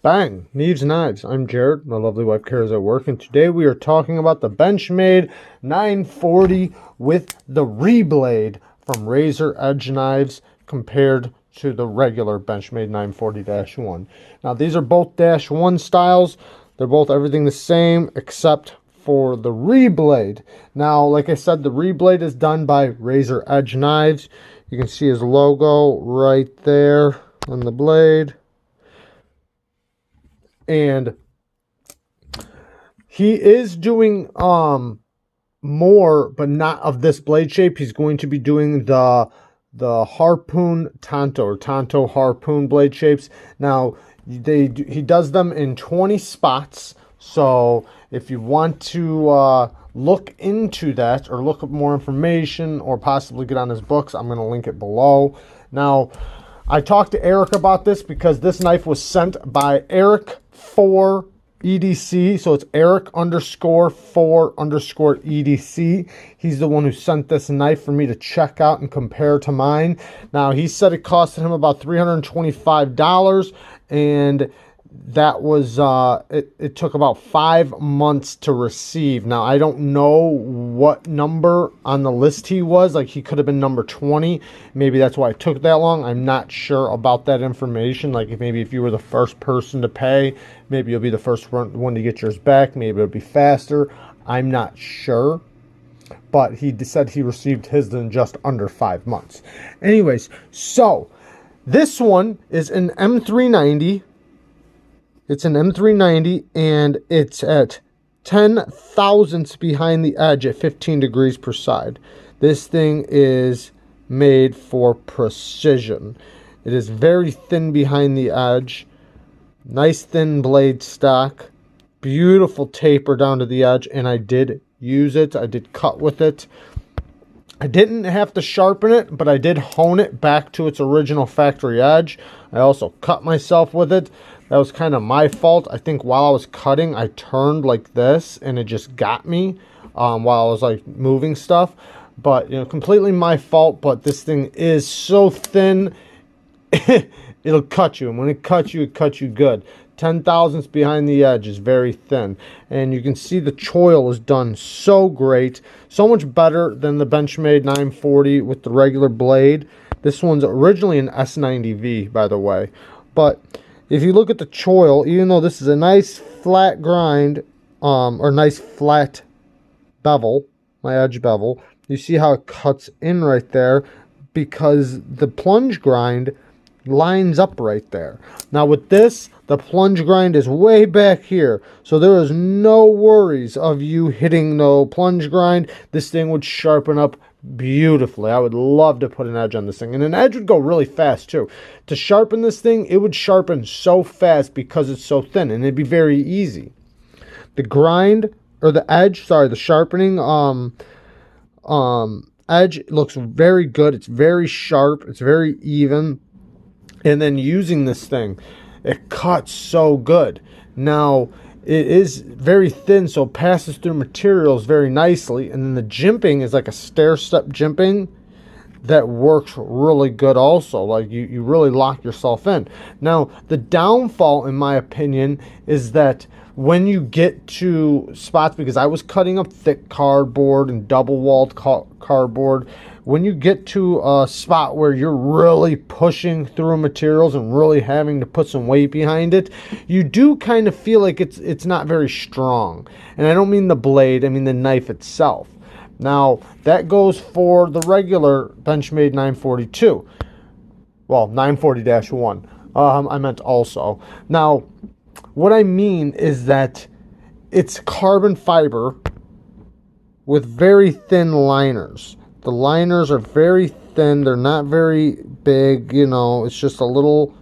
Bang! Neeves Knives. I'm Jared. My lovely wife Kara's at work, and today we are talking about the Benchmade 940 with the Reblade from Razor Edge Knives compared to the regular Benchmade 940-1. Now these are both -1 styles. They're both everything the same except for the Reblade. Now, like I said, the Reblade is done by Razor Edge Knives. You can see his logo right there on the blade. And he is doing more, but not of this blade shape. He's going to be doing the harpoon tanto or tanto harpoon blade shapes. Now he does them in 20 spots. So if you want to look into that or look up more information or possibly get on his books, I'm going to link it below. Now, I talked to Eric about this because this knife was sent by Eric4EDC. So it's Eric_4_EDC. He's the one who sent this knife for me to check out and compare to mine. Now, he said it costed him about $325, and that was it took about 5 months to receive. Now I don't know what number on the list he was. Like, he could have been number 20. Maybe that's why it took that long. I'm not sure about that information. Like, maybe if you were the first person to pay, maybe you'll be the first one to get yours back. Maybe it'll be faster. I'm not sure, but he said he received his in just under 5 months. Anyways, so this one is an M390. It's an M390, and it's at 10 thousandths behind the edge at 15 degrees per side. This thing is made for precision. It is very thin behind the edge. Nice thin blade stock. Beautiful taper down to the edge, and I did use it. I did cut with it. I didn't have to sharpen it, but I did hone it back to its original factory edge. I also cut myself with it. That was kind of my fault. I think while I was cutting, I turned like this, and it just got me while I was like moving stuff. But, you know, completely my fault. But this thing is so thin, it'll cut you. And when it cuts you good. 10 thousandths behind the edge is very thin. And you can see the choil is done so great. So much better than the Benchmade 940 with the regular blade. This one's originally an S90V, by the way. But if you look at the choil, even though this is a nice flat grind, or nice flat bevel, my edge bevel, you see how it cuts in right there because the plunge grind lines up right there. Now with this, the plunge grind is way back here, so there is no worries of you hitting no plunge grind. This thing would sharpen up beautifully. I would love to put an edge on this thing, and an edge would go really fast too. To sharpen this thing, it would sharpen so fast because it's so thin, and it'd be very easy. The grind, or the edge, sorry, the sharpening edge looks very good. It's very sharp. It's very even. And then using this thing, it cuts so good. Now, it is very thin, so it passes through materials very nicely. And then the jimping is like a stair-step jimping that works really good also. Like, you really lock yourself in. Now, the downfall, in my opinion, is that when you get to spots, because I was cutting up thick cardboard and double-walled cardboard, when you get to a spot where you're really pushing through materials and really having to put some weight behind it, you do kind of feel like it's not very strong. And I don't mean the blade, I mean the knife itself. Now, that goes for the regular Benchmade 942. Well, 940-1. I meant also. Now, what I mean is that it's carbon fiber with very thin liners. The liners are very thin. They're not very big, you know. It's just a little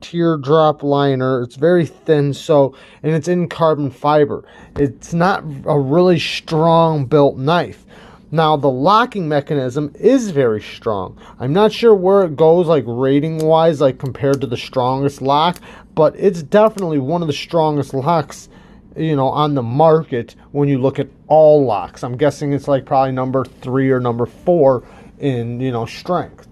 teardrop liner. It's very thin, so, and it's in carbon fiber. It's not a really strong built knife. Now, the locking mechanism is very strong. I'm not sure where it goes, like rating-wise, like compared to the strongest lock, but it's definitely one of the strongest locks, you know, on the market when you look at all locks. I'm guessing it's like probably number 3 or number 4 in, you know, strength.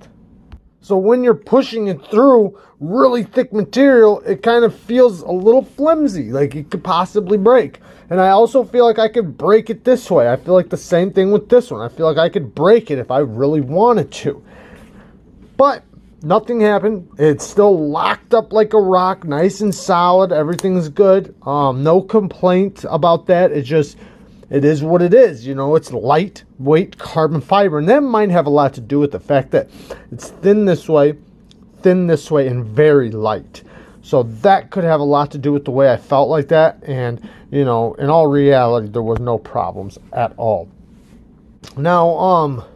So when you're pushing it through really thick material, it kind of feels a little flimsy, like it could possibly break. And I also feel like I could break it this way. I feel like the same thing with this one. I feel like I could break it if I really wanted to. But nothing happened. It's still locked up like a rock, nice and solid. Everything's good. No complaint about that. It is what it is. You know, it's lightweight carbon fiber. And that might have a lot to do with the fact that it's thin this way, and very light. So that could have a lot to do with the way I felt like that. And, you know, in all reality, there was no problems at all. Now,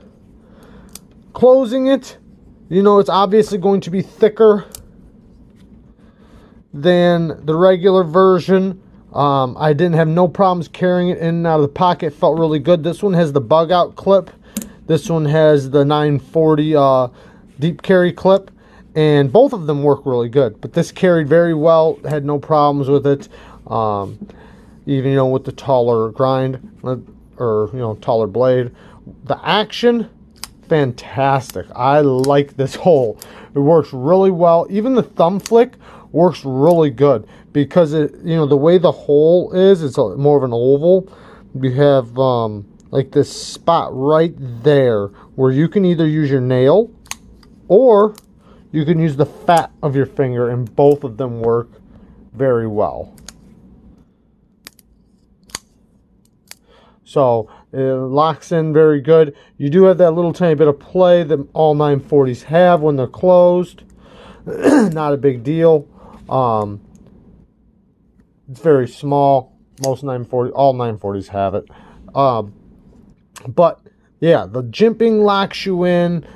closing it, you know, it's obviously going to be thicker than the regular version. I didn't have no problems carrying it in and out of the pocket. It felt really good. This one has the bug out clip. This one has the 940 deep carry clip. And both of them work really good. But this carried very well. Had no problems with it. Even, you know, with the taller grind. Or, you know, taller blade. The action, fantastic. I like this hole. It works really well. Even the thumb flick works really good. Because, it, you know, the way the hole is, it's more of an oval. You have, like this spot right there. Where you can either use your nail. Or you can use the fat of your finger, and both of them work very well. So it locks in very good. You do have that little tiny bit of play that all 940s have when they're closed. Not a big deal. It's very small. All 940s have it. But yeah, the jimping locks you in.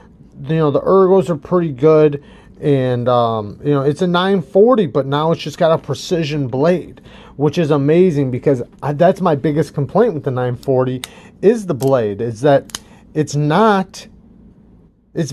You know, the ergos are pretty good, and you know, it's a 940, but now it's just got a precision blade, which is amazing, because that's my biggest complaint with the 940 is the blade, is that it's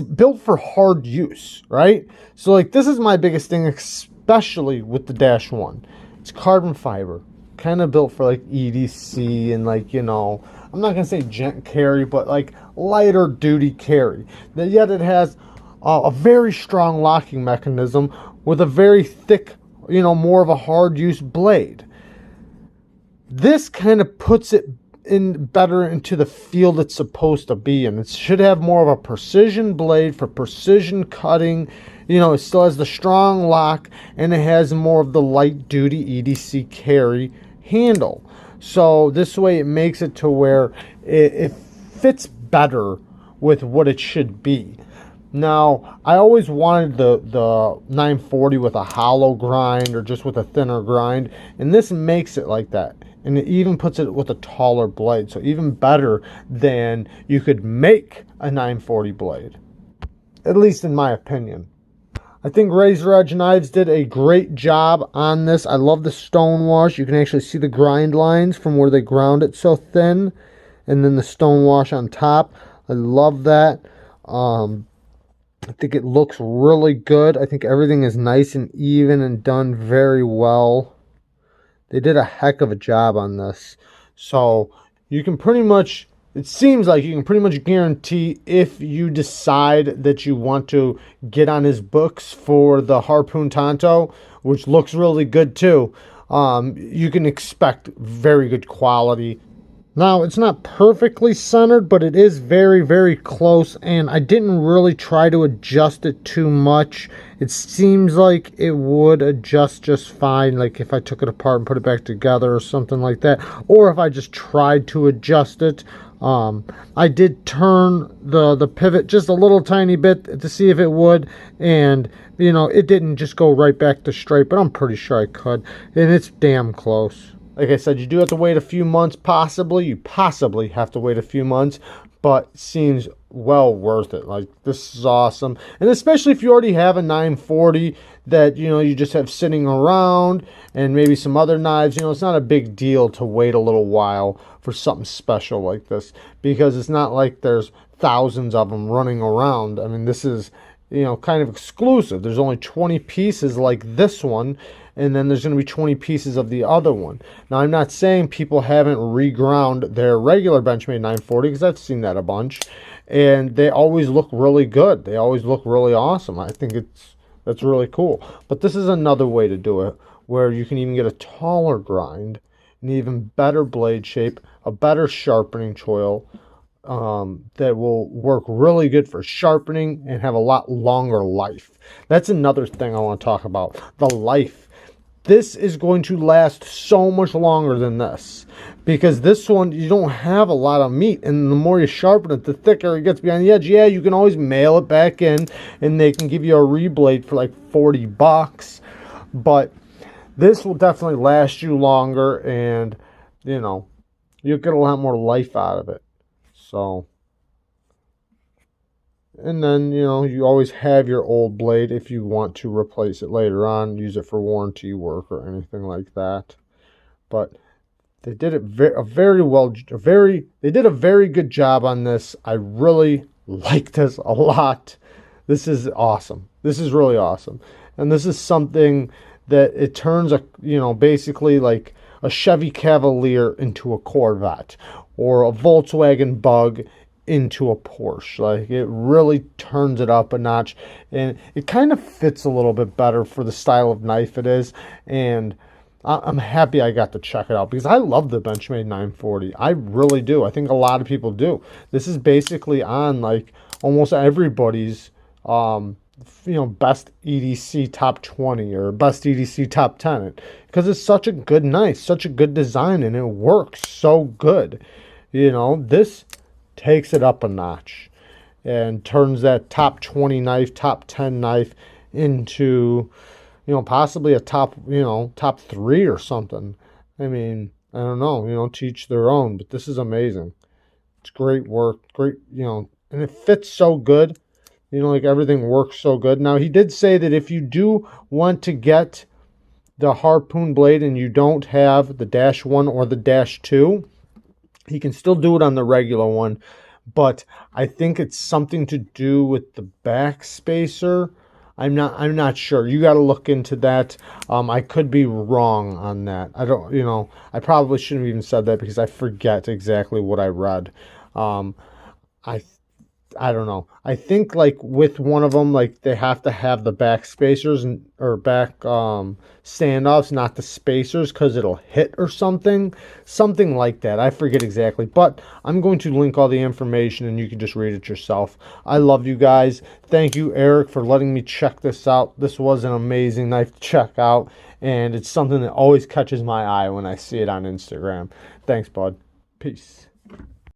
built for hard use, right? So like, this is my biggest thing, especially with the Dash 1. It's carbon fiber, kind of built for like EDC and, like, you know, I'm not gonna say gent carry, but like lighter duty carry. Yet it has a very strong locking mechanism with a very thick, you know, more of a hard use blade. This kind of puts it in better into the field it's supposed to be in. It should have more of a precision blade for precision cutting. You know, it still has the strong lock, and it has more of the light duty EDC carry handle. So this way it makes it to where it fits better with what it should be. Now, I always wanted the 940 with a hollow grind or just with a thinner grind, and this makes it like that. And it even puts it with a taller blade, so even better than you could make a 940 blade, at least in my opinion. I think Razor Edge Knives did a great job on this. I love the stone wash. You can actually see the grind lines from where they ground it so thin. And then the stone wash on top. I love that. I think it looks really good. I think everything is nice and even and done very well. They did a heck of a job on this. So you can pretty much... It seems like you can pretty much guarantee, if you decide that you want to get on his books for the Harpoon Tonto, which looks really good too, you can expect very good quality. Now, it's not perfectly centered, but it is very, very close, and I didn't really try to adjust it too much. It seems like it would adjust just fine, like if I took it apart and put it back together or something like that, or if I just tried to adjust it. I did turn the pivot just a little tiny bit to see if it would, and you know, it didn't just go right back to straight, but I'm pretty sure I could, and it's damn close. Like I said, you do have to wait a few months, possibly. You possibly have to wait a few months, but it seems well worth it. Like, this is awesome. And especially if you already have a 940 that, you know, you just have sitting around, and maybe some other knives, you know, it's not a big deal to wait a little while for something special like this, because it's not like there's thousands of them running around. I mean, this is, you know, kind of exclusive. There's only 20 pieces like this one, and then there's going to be 20 pieces of the other one. Now, I'm not saying people haven't reground their regular Benchmade 940, because I've seen that a bunch, and they always look really good. They always look really awesome. I think that's really cool. But this is another way to do it, where you can even get a taller grind, an even better blade shape, a better sharpening choil, that will work really good for sharpening and have a lot longer life. That's another thing I want to talk about, the life. This is going to last so much longer than this, because this one, you don't have a lot of meat, and the more you sharpen it, the thicker it gets behind the edge. Yeah, you can always mail it back in, and they can give you a reblade for like 40 bucks, but this will definitely last you longer, and, you know, you'll get a lot more life out of it. So, and then, you know, you always have your old blade if you want to replace it later on, use it for warranty work or anything like that. But they did it they did a very good job on this. I really like this a lot. This is awesome. This is really awesome. And this is something that it turns basically like a Chevy Cavalier into a Corvette, or a Volkswagen Bug into a Porsche. Like, it really turns it up a notch, and it kind of fits a little bit better for the style of knife it is. And I'm happy I got to check it out, because I love the Benchmade 940. I really do. I think a lot of people do. This is basically on like almost everybody's best EDC top 20 or best EDC top 10, because it's such a good knife, such a good design, and it works so good. This takes it up a notch and turns that top 20 knife, top 10 knife into, possibly a top 3 or something. I mean, I don't know, to each their own, but this is amazing. It's great work, great, and it fits so good. Like, everything works so good. Now, he did say that if you do want to get the harpoon blade and you don't have the -1 or the -2, he can still do it on the regular one, but I think it's something to do with the back spacer. I'm not sure. You got to look into that. I could be wrong on that. I don't, I probably shouldn't have even said that, because I forget exactly what I read. I don't know. I think like with one of them, like they have to have the back spacers or back standoffs, not the spacers, because it'll hit or something like that. I forget exactly, but I'm going to link all the information and you can just read it yourself. I love you guys. Thank you, Eric, for letting me check this out. This was an amazing knife to check out, and it's something that always catches my eye when I see it on Instagram. Thanks, bud. Peace.